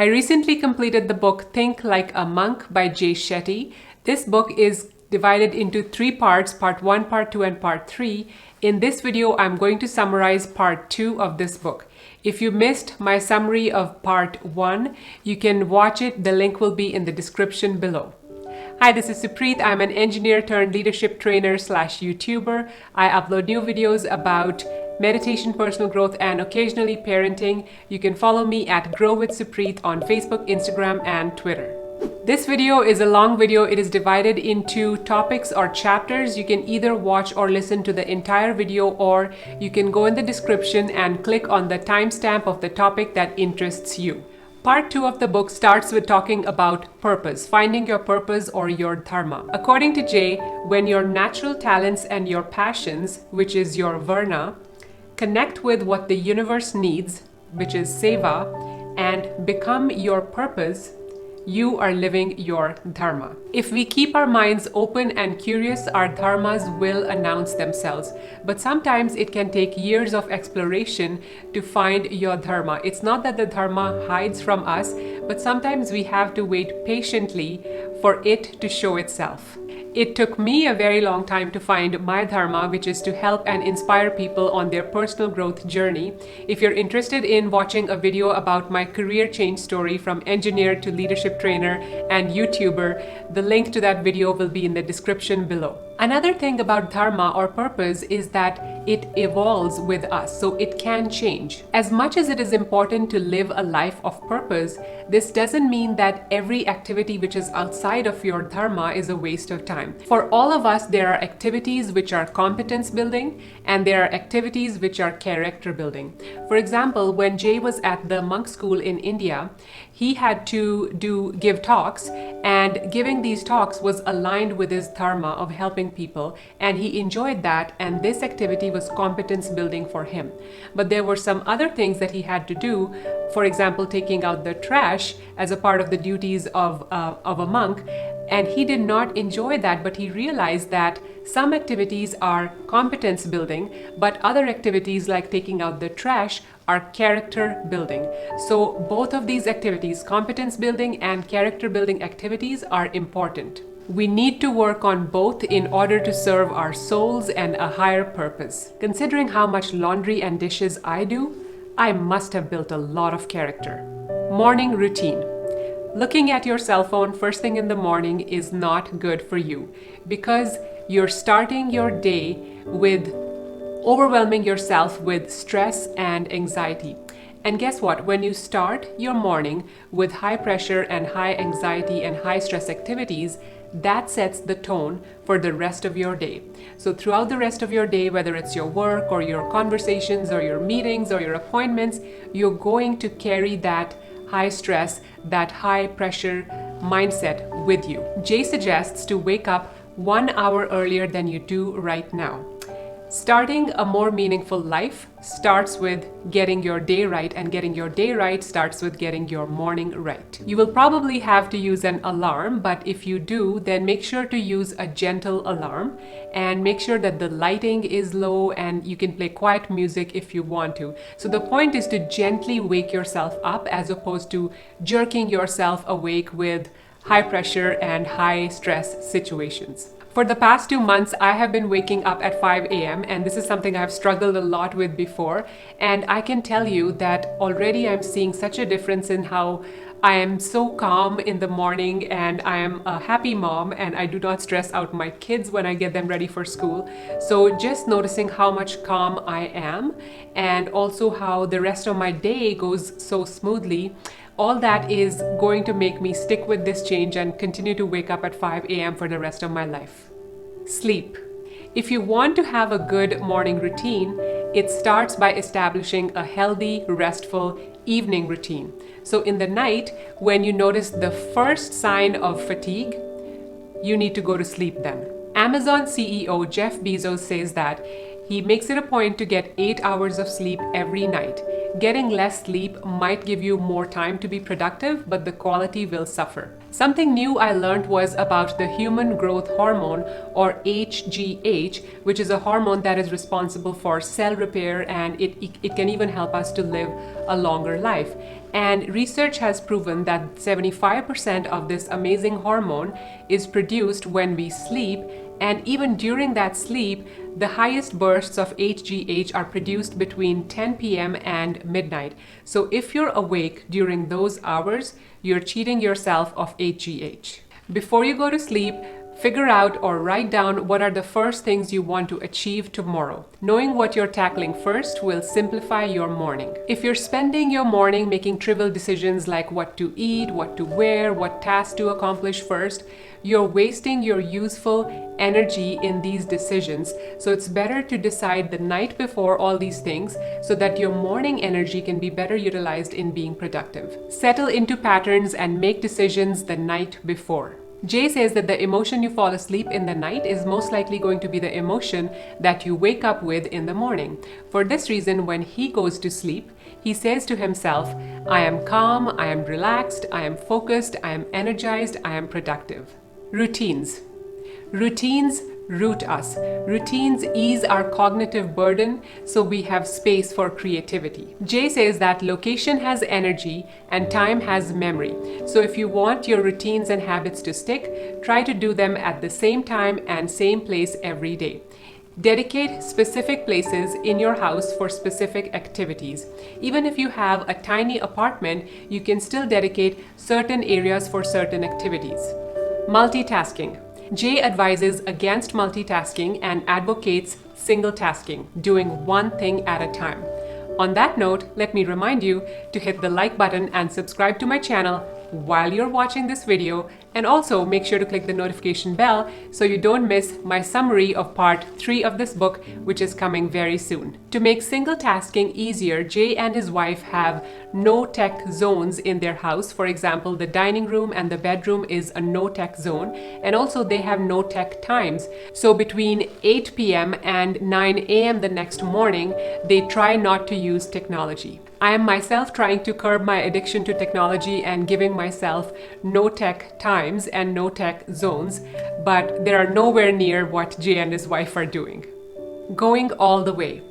I recently completed the book Think Like a Monk by Jay Shetty. This book is divided into 3 parts, part 1, part 2, and part 3. In this video, I'm going to summarize part 2 of this book. If you missed my summary of part 1, you can watch it. The link will be in the description below. Hi, this is Supreet. I'm an engineer turned leadership trainer / YouTuber. I upload new videos about meditation, personal growth, and occasionally parenting. You can follow me at Grow with Supreet on Facebook, Instagram, and Twitter. This video is a long video. It is divided into topics or chapters. You can either watch or listen to the entire video, or you can go in the description and click on the timestamp of the topic that interests you. Part 2 of the book starts with talking about purpose, finding your purpose or your dharma. According to Jay, when your natural talents and your passions, which is your varna, connect with what the universe needs, which is seva, and become your purpose, you are living your dharma. If we keep our minds open and curious, our dharmas will announce themselves. But sometimes it can take years of exploration to find your dharma. It's not that the dharma hides from us, but sometimes we have to wait patiently for it to show itself. It took me a very long time to find my dharma, which is to help and inspire people on their personal growth journey. If you're interested in watching a video about my career change story from engineer to leadership trainer and YouTuber, the link to that video will be in the description below. Another thing about dharma or purpose is that it evolves with us, so it can change. As much as it is important to live a life of purpose, this doesn't mean that every activity which is outside of your dharma is a waste of time. For all of us, there are activities which are competence building, and there are activities which are character building. For example, when Jay was at the monk school in India, he had to give talks, and giving these talks was aligned with his dharma of helping people, and he enjoyed that, and this activity was competence building for him. But there were some other things that he had to do, for example, taking out the trash as a part of the duties of a monk, and he did not enjoy that, but he realized that some activities are competence building, but other activities like taking out the trash are character building. So both of these activities, competence building and character building activities, are important. We need to work on both in order to serve our souls and a higher purpose. Considering how much laundry and dishes I do, I must have built a lot of character. Morning routine. Looking at your cell phone first thing in the morning is not good for you, because you're starting your day with overwhelming yourself with stress and anxiety. And guess what? When you start your morning with high pressure and high anxiety and high stress activities, that sets the tone for the rest of your day. So throughout the rest of your day, whether it's your work or your conversations or your meetings or your appointments, you're going to carry that high stress, that high pressure mindset with you. Jay suggests to wake up 1 hour earlier than you do right now. Starting a more meaningful life starts with getting your day right, and getting your day right starts with getting your morning right. You will probably have to use an alarm, but if you do, then make sure to use a gentle alarm and make sure that the lighting is low, and you can play quiet music if you want to. So the point is to gently wake yourself up as opposed to jerking yourself awake with high pressure and high stress situations. For the past 2 months, I have been waking up at 5 a.m. and this is something I've struggled a lot with before. And I can tell you that already I'm seeing such a difference in how I am so calm in the morning, and I am a happy mom, and I do not stress out my kids when I get them ready for school. So just noticing how much calm I am, and also how the rest of my day goes so smoothly, all that is going to make me stick with this change and continue to wake up at 5 a.m. for the rest of my life. Sleep. If you want to have a good morning routine, it starts by establishing a healthy, restful evening routine. So in the night, when you notice the first sign of fatigue, you need to go to sleep then. Amazon CEO Jeff Bezos says that he makes it a point to get 8 hours of sleep every night. Getting less sleep might give you more time to be productive, but the quality will suffer. Something new I learned was about the human growth hormone, or HGH, which is a hormone that is responsible for cell repair, and it can even help us to live a longer life. And research has proven that 75% of this amazing hormone is produced when we sleep, and even during that sleep, the highest bursts of HGH are produced between 10 p.m. and midnight. So if you're awake during those hours, you're cheating yourself of HGH. Before you go to sleep, figure out or write down what are the first things you want to achieve tomorrow. Knowing what you're tackling first will simplify your morning. If you're spending your morning making trivial decisions like what to eat, what to wear, what task to accomplish first, you're wasting your useful energy in these decisions. So it's better to decide the night before all these things so that your morning energy can be better utilized in being productive. Settle into patterns and make decisions the night before. Jay says that the emotion you fall asleep in the night is most likely going to be the emotion that you wake up with in the morning. For this reason, when he goes to sleep, he says to himself, I am calm, I am relaxed, I am focused, I am energized, I am productive. Routines. Routines root us. Routines ease our cognitive burden so we have space for creativity. Jay says that location has energy and time has memory. So if you want your routines and habits to stick, try to do them at the same time and same place every day. Dedicate specific places in your house for specific activities. Even if you have a tiny apartment, you can still dedicate certain areas for certain activities. Multitasking. Jay advises against multitasking and advocates single tasking, doing one thing at a time. On that note, let me remind you to hit the like button and subscribe to my channel while you're watching this video, and also make sure to click the notification bell so you don't miss my summary of part 3 of this book, which is coming very soon. To make single tasking easier, Jay and his wife have no tech zones in their house. For example, the dining room and the bedroom is a no tech zone, and also they have no tech times. So between 8 p.m. and 9 a.m. the next morning, they try not to use technology. I am myself trying to curb my addiction to technology and giving myself no tech times and no tech zones, but they are nowhere near what Jay and his wife are doing. Going all the way.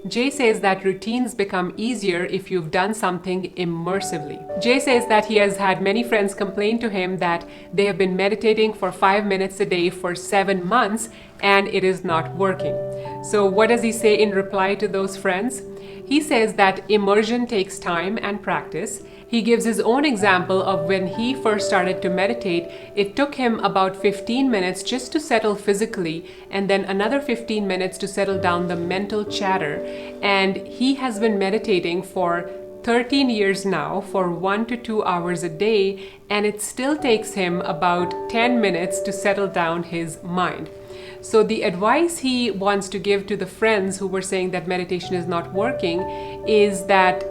Jay says that routines become easier if you've done something immersively. Jay says that he has had many friends complain to him that they have been meditating for 5 minutes a day for 7 months and it is not working. So what does he say in reply to those friends? He says that immersion takes time and practice. He gives his own example of when he first started to meditate. It took him about 15 minutes just to settle physically, and then another 15 minutes to settle down the mental chatter. And he has been meditating for 13 years now for 1 to 2 hours a day, and it still takes him about 10 minutes to settle down his mind. So the advice he wants to give to the friends who were saying that meditation is not working is that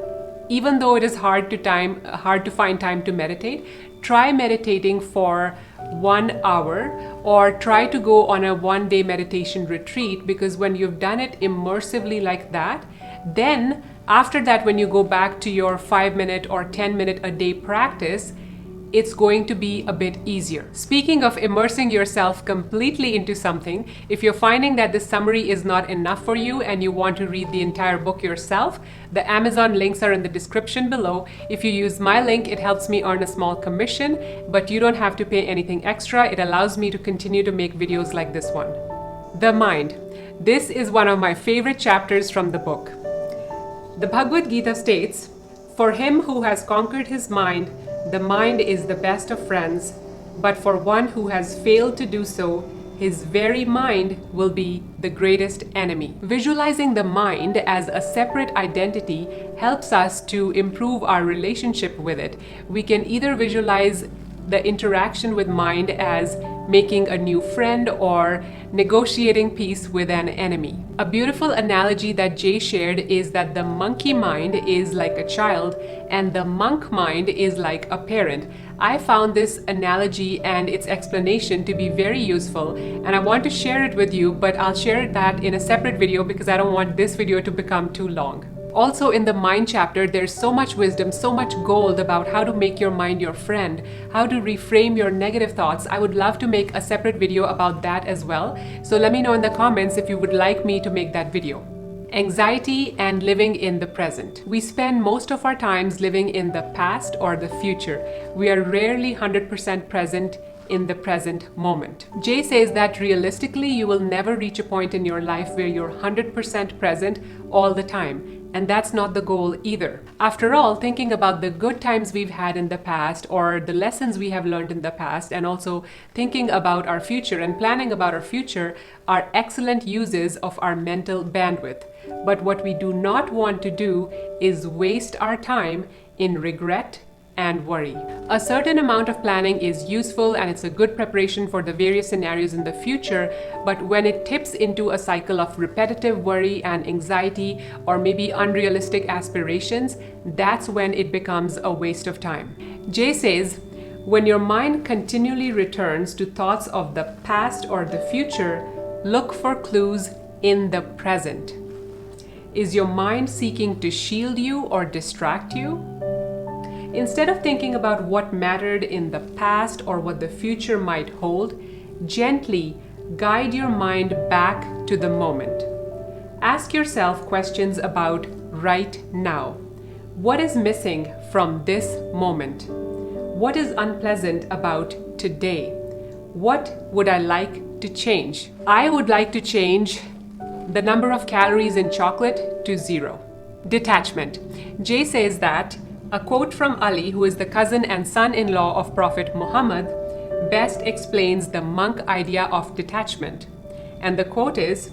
even though it is hard to find time to meditate, try meditating for 1 hour or try to go on a 1-day meditation retreat, because when you've done it immersively like that, then after that, when you go back to your 5-minute or 10-minute a day practice, it's going to be a bit easier. Speaking of immersing yourself completely into something, if you're finding that this summary is not enough for you and you want to read the entire book yourself, the Amazon links are in the description below. If you use my link, it helps me earn a small commission, but you don't have to pay anything extra. It allows me to continue to make videos like this one. The mind. This is one of my favorite chapters from the book. The Bhagavad Gita states, "For him who has conquered his mind, the mind is the best of friends, but for one who has failed to do so, his very mind will be the greatest enemy." Visualizing the mind as a separate identity helps us to improve our relationship with it. We can either visualize the interaction with mind as making a new friend or negotiating peace with an enemy. A beautiful analogy that Jay shared is that the monkey mind is like a child and the monk mind is like a parent. I found this analogy and its explanation to be very useful, and I want to share it with you, but I'll share that in a separate video because I don't want this video to become too long. Also in the mind chapter, there's so much wisdom, so much gold about how to make your mind your friend, how to reframe your negative thoughts. I would love to make a separate video about that as well. So let me know in the comments if you would like me to make that video. Anxiety and living in the present. We spend most of our times living in the past or the future. We are rarely 100% present in the present moment. Jay says that realistically, you will never reach a point in your life where you're 100% present all the time. And that's not the goal either. After all, thinking about the good times we've had in the past or the lessons we have learned in the past, and also thinking about our future and planning about our future are excellent uses of our mental bandwidth. But what we do not want to do is waste our time in regret and worry. A certain amount of planning is useful and it's a good preparation for the various scenarios in the future, but when it tips into a cycle of repetitive worry and anxiety or maybe unrealistic aspirations, that's when it becomes a waste of time. Jay says, when your mind continually returns to thoughts of the past or the future, look for clues in the present. Is your mind seeking to shield you or distract you? Instead of thinking about what mattered in the past or what the future might hold, gently guide your mind back to the moment. Ask yourself questions about right now. What is missing from this moment? What is unpleasant about today? What would I like to change? I would like to change the number of calories in chocolate to 0. Detachment. Jay says that a quote from Ali, who is the cousin and son-in-law of Prophet Muhammad, best explains the monk idea of detachment. And the quote is,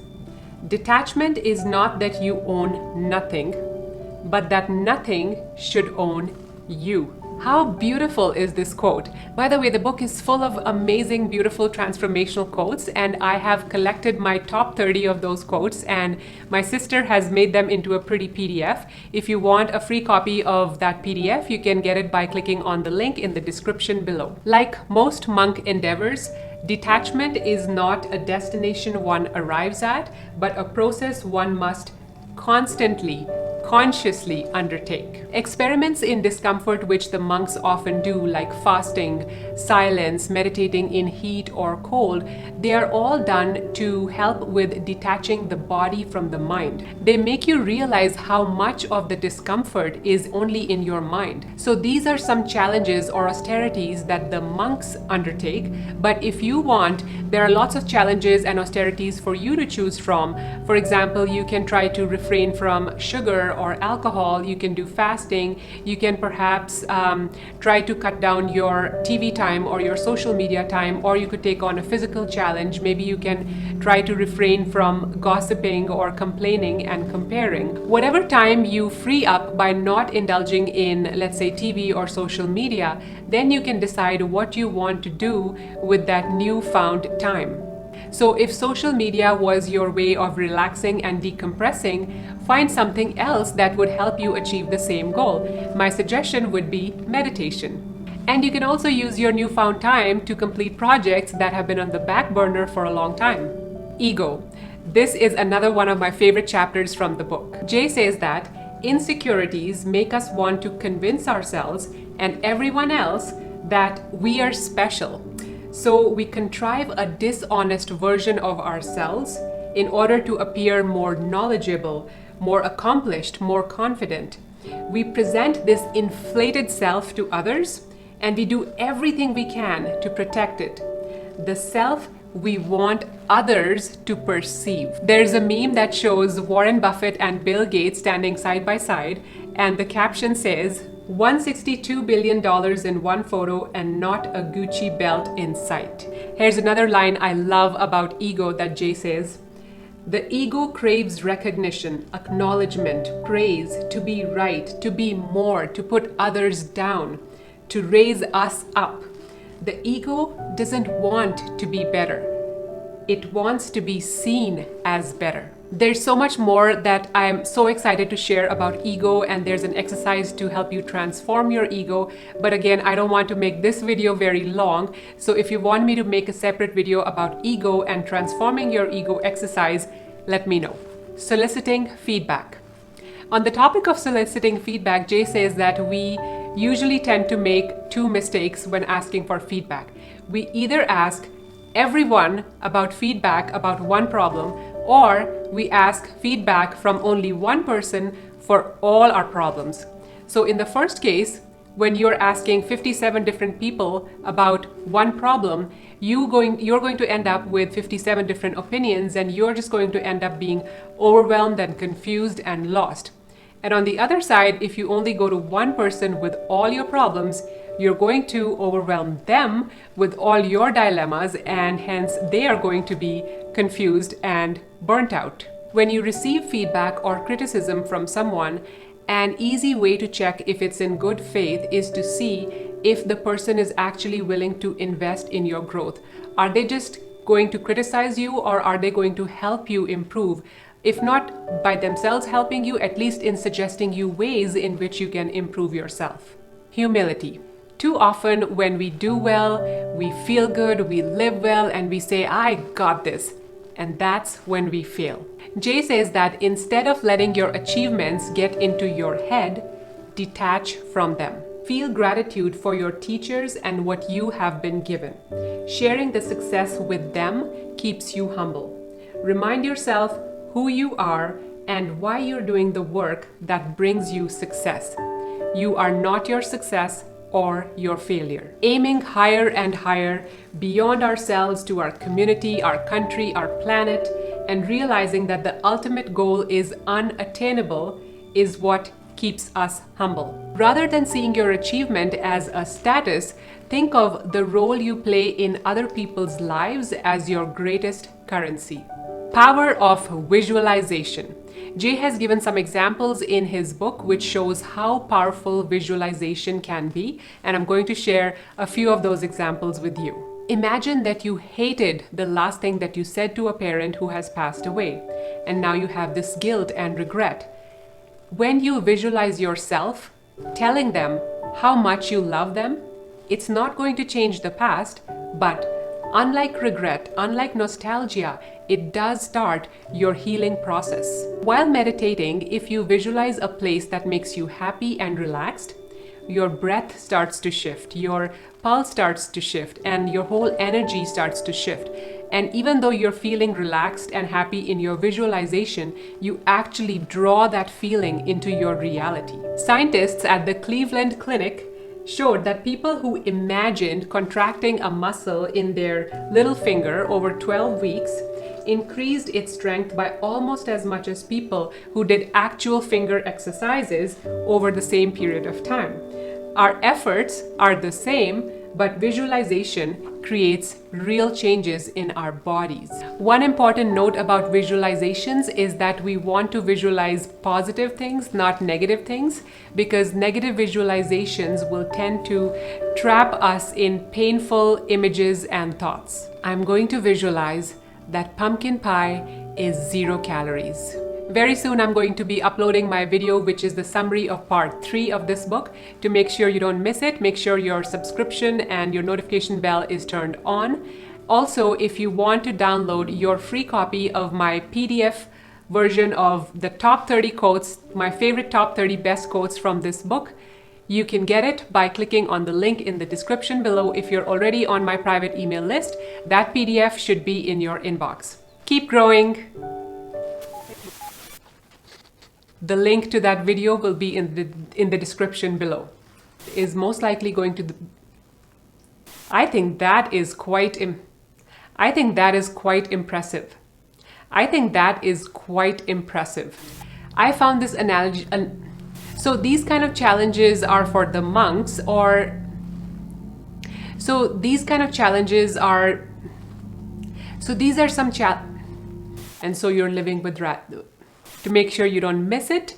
"Detachment is not that you own nothing, but that nothing should own you." How beautiful is this quote? By the way, the book is full of amazing, beautiful, transformational quotes, and I have collected my top 30 of those quotes, and my sister has made them into a pretty PDF. If you want a free copy of that PDF, you can get it by clicking on the link in the description below. Like most monk endeavors, detachment is not a destination one arrives at, but a process one must constantly, consciously undertake. Experiments in discomfort, which the monks often do, like fasting, silence, meditating in heat or cold, they are all done to help with detaching the body from the mind. They make you realize how much of the discomfort is only in your mind. So these are some challenges or austerities that the monks undertake. But if you want, there are lots of challenges and austerities for you to choose from. For example, you can try to refrain from sugar or alcohol. You can do fasting. You can perhaps try to cut down your TV time or your social media time, or you could take on a physical challenge. Maybe you can try to refrain from gossiping or complaining and comparing. Whatever time you free up by not indulging in, let's say, TV or social media, then you can decide what you want to do with that newfound time. So if social media was your way of relaxing and decompressing, find something else that would help you achieve the same goal. My suggestion would be meditation. And you can also use your newfound time to complete projects that have been on the back burner for a long time. Ego. This is another one of my favorite chapters from the book. Jay says that insecurities make us want to convince ourselves and everyone else that we are special. So we contrive a dishonest version of ourselves in order to appear more knowledgeable, more accomplished, more confident. We present this inflated self to others, and we do everything we can to protect it. The self we want others to perceive. There's a meme that shows Warren Buffett and Bill Gates standing side by side, and the caption says, $162 billion in one photo and not a Gucci belt in sight. Here's another line I love about ego that Jay says, "The ego craves recognition, acknowledgement, praise, to be right, to be more, to put others down, to raise us up. The ego doesn't want to be better. It wants to be seen as better." There's so much more that I'm so excited to share about ego, and there's an exercise to help you transform your ego. But again, I don't want to make this video very long. So if you want me to make a separate video about ego and transforming your ego exercise, let me know. Soliciting feedback. On the topic of soliciting feedback, Jay says that we usually tend to make two mistakes when asking for feedback. We either ask everyone about feedback about one problem, or we ask feedback from only one person for all our problems. So in the first case, when you're asking 57 different people about one problem, you're going to end up with 57 different opinions, and you're just going to end up being overwhelmed and confused and lost. And on the other side, if you only go to one person with all your problems, you're going to overwhelm them with all your dilemmas, and hence they are going to be confused and burnt out. When you receive feedback or criticism from someone, an easy way to check if it's in good faith is to see if the person is actually willing to invest in your growth. Are they just going to criticize you, or are they going to help you improve? If not by themselves helping you, at least in suggesting you ways in which you can improve yourself. Humility. Too often when we do well, we feel good, we live well, and we say, I got this. And that's when we fail. Jay says that instead of letting your achievements get into your head, detach from them. Feel gratitude for your teachers and what you have been given. Sharing the success with them keeps you humble. Remind yourself who you are and why you're doing the work that brings you success. You are not your success or your failure. Aiming higher and higher beyond ourselves to our community, our country, our planet, and realizing that the ultimate goal is unattainable is what keeps us humble. Rather than seeing your achievement as a status, think of the role you play in other people's lives as your greatest currency. Power of visualization. Jay has given some examples in his book which shows how powerful visualization can be, and I'm going to share a few of those examples with you. Imagine that you hated the last thing that you said to a parent who has passed away, and now you have this guilt and regret. When you visualize yourself telling them how much you love them, it's not going to change the past, but unlike regret, unlike nostalgia, it does start your healing process. While meditating, if you visualize a place that makes you happy and relaxed, your breath starts to shift, your pulse starts to shift, and your whole energy starts to shift. And even though you're feeling relaxed and happy in your visualization, you actually draw that feeling into your reality. Scientists at the Cleveland Clinic showed that people who imagined contracting a muscle in their little finger over 12 weeks increased its strength by almost as much as people who did actual finger exercises over the same period of time. Our efforts are the same, but visualization creates real changes in our bodies. One important note about visualizations is that we want to visualize positive things, not negative things, because negative visualizations will tend to trap us in painful images and thoughts. I'm going to visualize that pumpkin pie is 0 calories. Very soon I'm going to be uploading my video, which is the summary of part 3 of this book. To make sure you don't miss it, make sure your subscription and your notification bell is turned on. Also, if you want to download your free copy of my PDF version of the top 30 quotes, my favorite top 30 best quotes from this book, you can get it by clicking on the link in the description below. If you're already on my private email list, that PDF should be in your inbox. Keep growing. The link to that video will be in the description below. Is most likely going to I think that is quite impressive. I think that is quite impressive. I found this analogy. So these kind of challenges are for the monks, or so these kind of challenges are. So these are some and so you're living with rat. To make sure you don't miss it,